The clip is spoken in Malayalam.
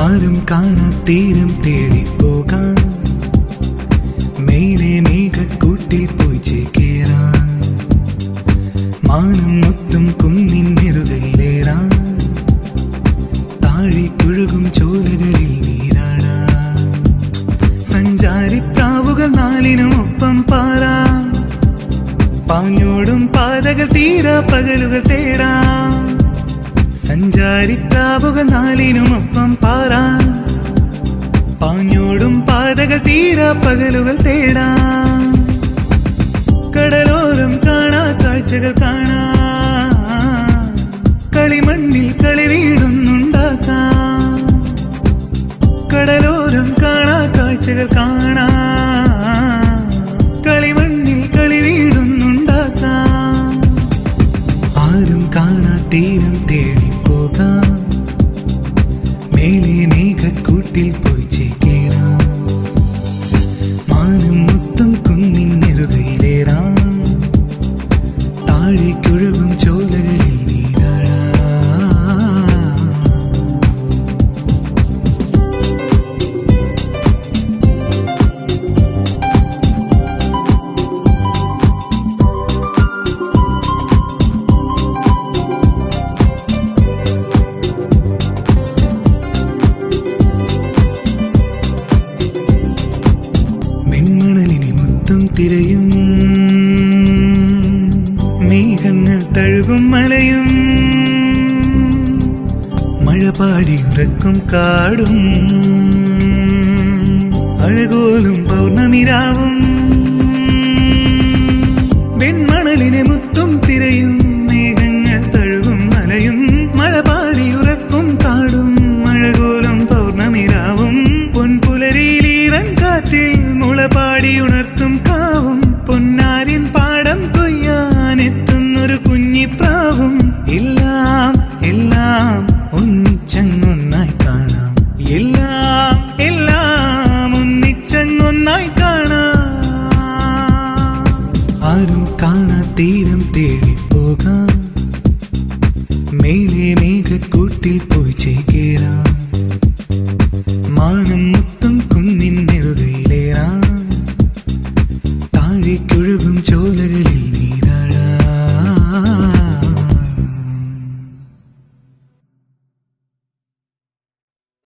ആരും കാണാത്തീരം തേടി പോകാൻ മേലെ മേഘക്കൂട്ടിൽ പോയി ചേക്കേറാൻ മാനം മൊത്തം കുന്നിൻ നെറുകയിലേറാൻ താഴെ കുഴുകും ചോലകളിൽ നീരാടാൻ സഞ്ചാരിപ്രാവുകൾ നാലിനുമൊപ്പം പാറാം പാഞ്ഞോടും പാതകൾ തീരാ പകലുകൾ തേടാം സഞ്ചാരിപ്രാവുകൾ നാലിനുമൊപ്പം പാറാം പാഞ്ഞോടും പാതകൾ തീരാ പകലുകൾ തേടാം കടലോരം കാണാ കാഴ്ചകൾ കാണാം കളിമണ്ണിൽ കളി വീടുന്നുണ്ടാക്കാം കടലോരം കാണാ കാഴ്ചകൾ കാണാം കളിമണ്ണിൽ കളി വീടുന്നുണ്ടാക്കാം ആരും കാണാ തീരം തേടി പോകാം മേലെ മേഘക്കൂട്ടിൽ പോയി ചേക്കേറാം മാനം മൊത്തം കുന്നിൻ നെറുകയിലേറാം താഴെ കുഴുകും ചോലകളിൽ നീരാടാം മെന്മണലിനെ മൊത്തം തിരയും മേഘങ്ങൾ തഴുകും മലയും മഴ പാടി ഉറക്കും കാടും അഴകോലും പൗർണമിരാവും വെൺമണലിനെ മുത്തും തിരയും മേഘങ്ങൾ തഴുകും മലയും മഴ പാടി ഉറക്കും കാടും അഴകോലും പൗർണമിരാവും പൊൻപുലരിയിലീറൻ കാറ്റിൽ മുളപാടി ഉണർത്തും കാവും പൊന്നാരിൻ പാടം കൊയ്യാനെത്തുന്നൊരു കുഞ്ഞിപ്രാവും എല്ലാം എല്ലാം ഒന്നിച്ചങ്ങൊന്നായി കാണാം എല്ലാം എല്ലാം ഒന്നിച്ചങ്ങൊന്നായി കാണാം ആരും കാണാ തീരം തേടി പോകാം മേലെ മേഘക്കൂട്ടിൽ പോയി ചേക്കേറാം മാനം